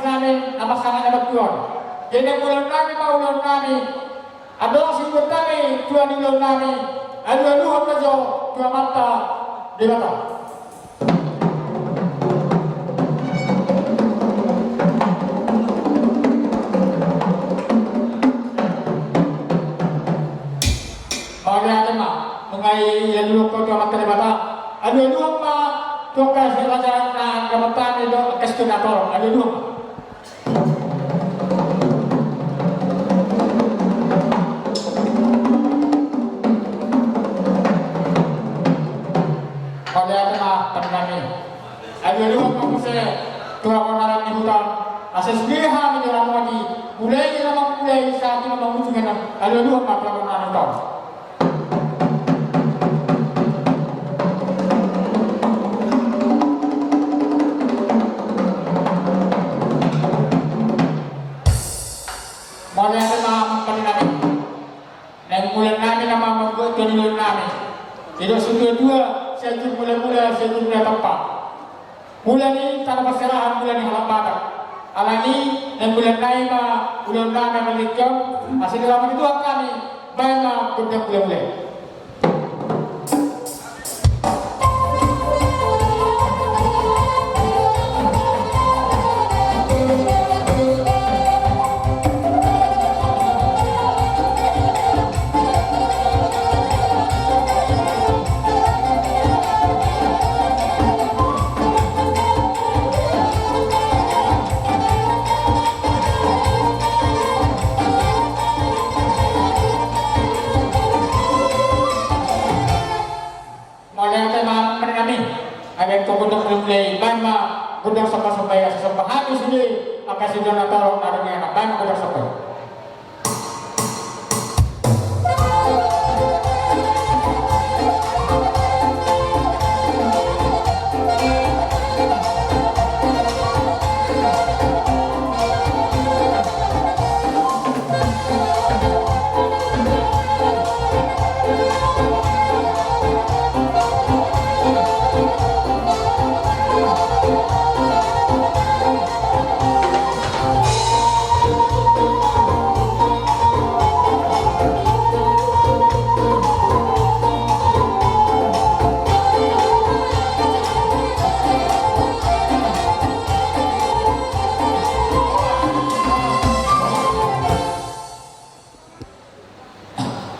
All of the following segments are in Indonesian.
namin na pasangan na magtuon. Yan ang ulan namin, maulan namin. Adalah singkat kami, Tuhan di ulan namin. Alu-aluhan na jo, Tuhan mata, di mata. Bagaimana mak? Mengai yang dulu kau Tuhan mata di mata. Alu-aluhan mak, Tuhan kasih pelajaran na gamatan itu kesitunator. Alu-aluhan. Ayo kamu saya tua konaran di hutan asas liha menyerang lagi mulai nama mulai saat ini memang ujungnya ayo dua apa konaran itu mulai nama makan nabi dan mulai nabi nama membuat tujuan nabi tidak sudah dua saya mulai saya mulai tempat. Bulan ini tanpa perserahan bulan ini halaman alani dan bulan lain bulan lain menikam masih dalam itu kami banyak bulan-bulan. Ada kebudok mulai banyak budok sampai sampai habis ini akan sudah natal ada yang anak banyak budok sampai.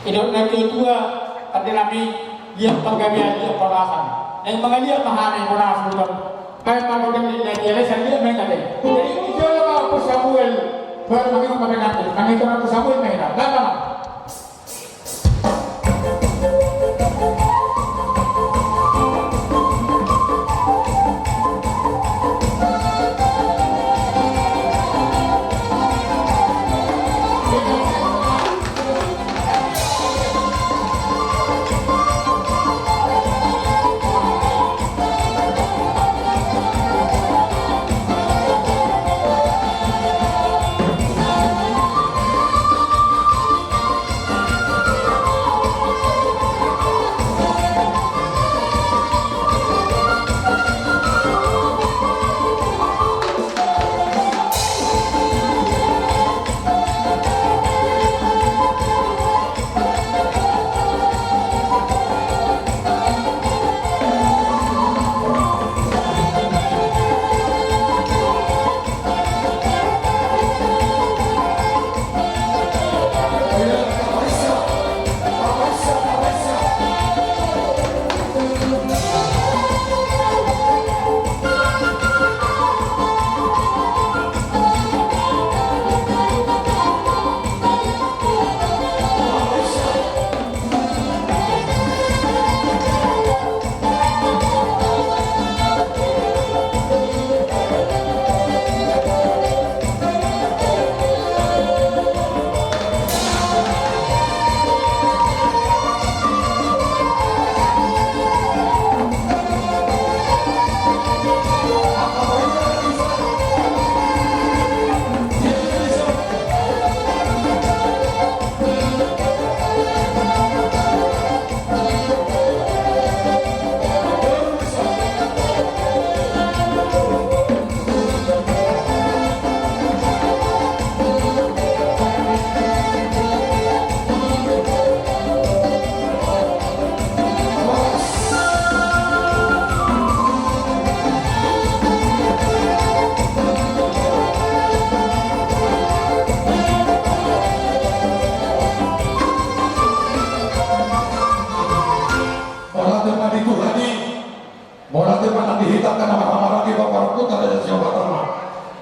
Hidup nanti dua ada nabi yang penggabian dia perasan yang mengalir mahani pernah sebelum baik makan dan dia saya main tadi jadi itu adalah Abu Samuel baru bagi kepada nanti kami itu Abu Samuel main apa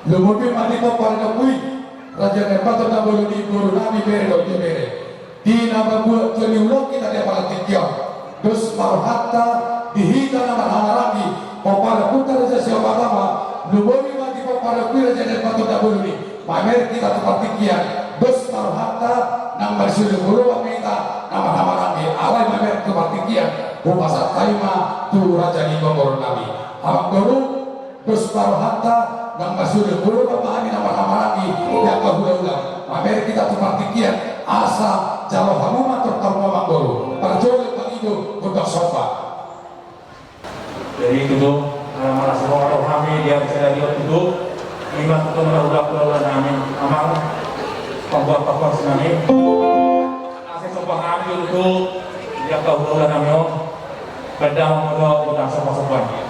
Lumulpi manito para kui raja nepato na bolu di guru nami bere do bere di nama buat jeli ulok kita dia pala tikiau dus marhatta dihita nama hamarami popala putar raja siapa nama lumulpi manito para kui raja nepato na bolu di pamer kita tempat tikian dus marhatta nama sulu guru kita nama hamarami alai pamer tempat tikian upasa taima tu raja ni guru nami hamak guru dus marhatta nang masuk guru pemahami nama-nama lagi yang kahula-hula pamer kita tukang tikian asa jalo hamu matur tarwa guru perjole pangido untuk sopa jadi itu malah semua orang kami dia bisa dia duduk lima tuh udah nami amal pembuat pokok nami asal sopa kami duduk dia kahula nami pedang udah sopa-sopa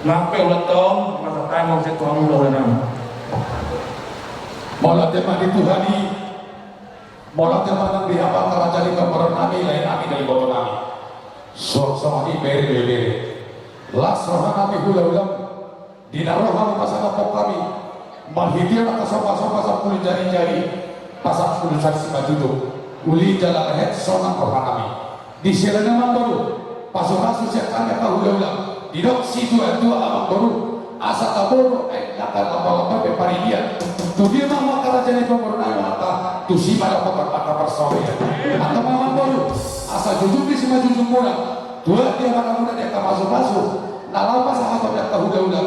Lampe ulat tahun masa tayang saya Tuhan ulah nama. Mola tema di Tuhani, mola tema nang dihapa kerajaan di kamparan nami lain nami dari bawah nami. Suara di bere. Las rohan nami hula-hula, dinarohan pasang apok kami. Malhidir nak sopa-sopa sapul jari-jari, pasang sepuluh saksi majudo. Uli jalan lehet sonang rohan nami. Di selena mandoru, pasu-pasu siakannya kahula-hula. Didok situ itu abang baru asa taboro nakal apa-apa be paridia tu dia mama kerajaan itu pernah mata tu si pada pakar persoalan atau mama baru asa jujur di sini jujur mula dua dia mana muda dia masuk nalapa sahabat dia tahu udah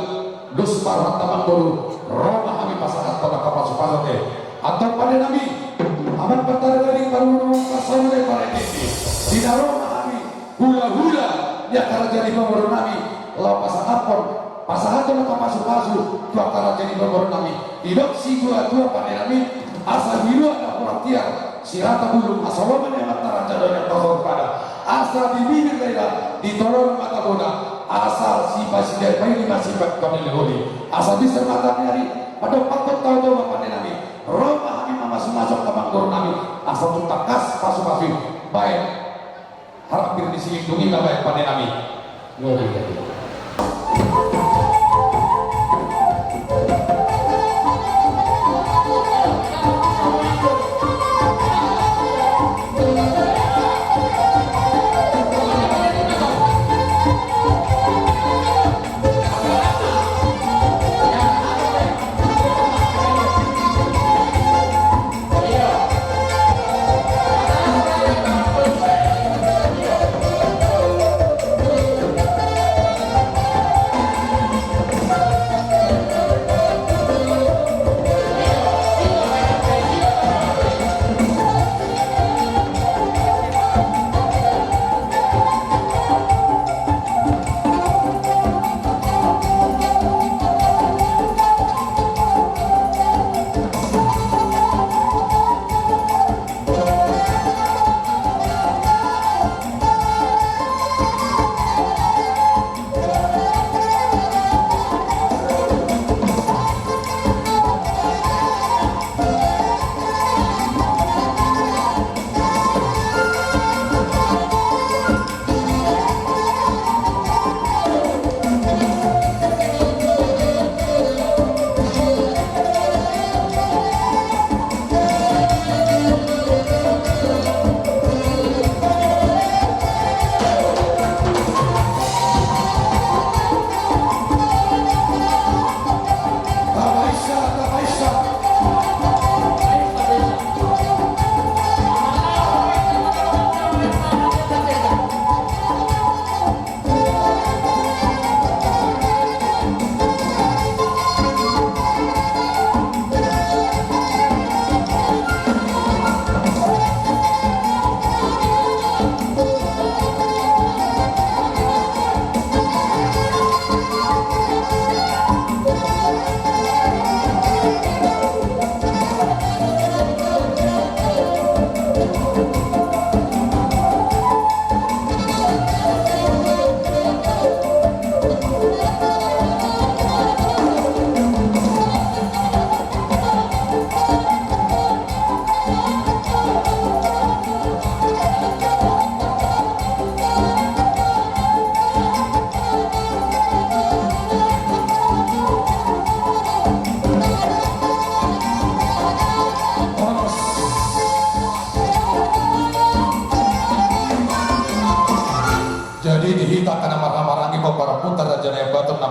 dos parat taman baru Roma kami pasangan pada kapal teh atau pada nabi aman pertara dari baru kasau dari pada ini tidak Roma kami hula-hula dia kerajaan itu baru nabi lalu pasangan itu nak masuk tua kerajaan itu baru nabi tidak si dua pada nabi asal biru ada orang tiang sirata bulu asalaman yang antara jalan yang tolong pada asal di bibir lelah ditolong mata boda asal si masih dari bayi masih kami leholi asal bisa mata nyari pada 4 tahun itu pada nabi Roma kami masuk ke mangkor nabi asal tuntak kas pasu baik harap bir diselindungi baik pada nabi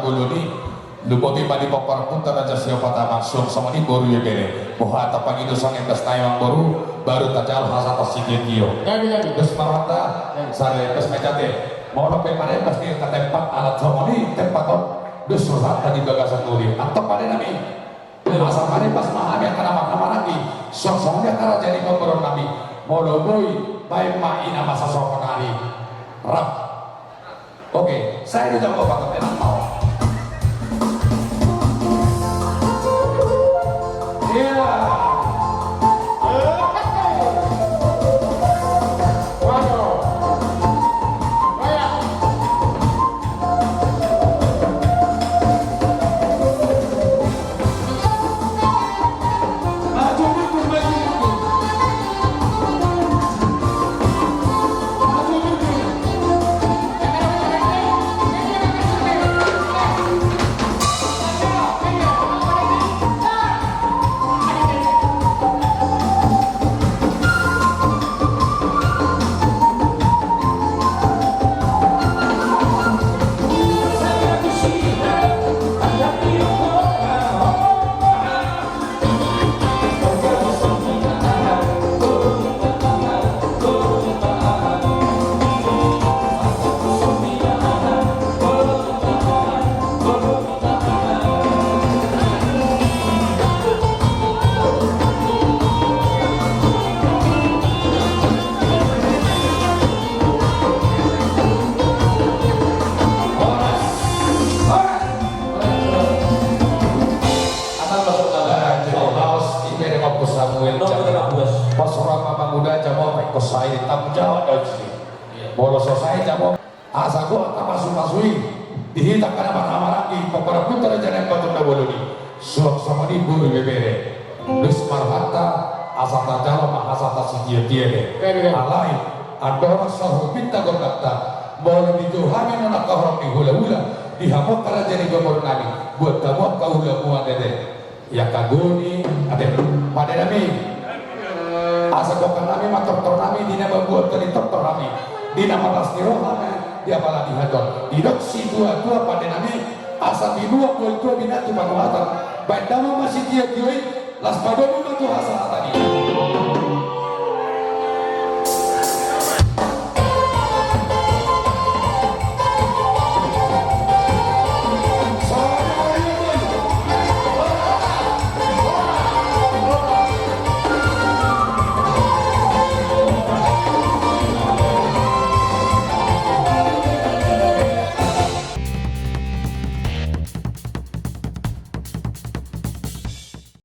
bulu ni lupoti padi popor pun teraja siapa tamak suang sama ni baru ya bere boha tapang itu sangat kes tayang baru tajal hasa tasik tio terus marwata sare kes mecate mau lope pada pasti tempat alat sama ni tempat on dus surat tadi bagasan tuli atau pada nami masa pada pas maham yang kena makam lagi suang sama dia kara jadi komporon nami mau loboi baik maina masa sopan hari rap. Oke, saya tidak mau pakai penang mau. Iya. Waduh. Kayak Maju mundur, maju mundur. Maju mundur. Bolos selesai jamo asa gua tak masuk-masui dihitak kana marah lagi kepada putra jalan kau tunda boloni suak sama di buru bebere dus marhata asa tajala mahasa tasidia tiere alai adora sahu pinta gorkata boleh dituhami nona kahorong di hula-hula dihamok para jadi gomor nani buat kamu kau hula-hula dede ya kaguni ade pada nami asa kau nami matok nami dina membuat dari tok nami dina malas nirohana dia bala dihadon didok si tua-tua pada nami asa binua koi tua binatu panuatan bandama masih dia kioi las padomu matu hasa tadi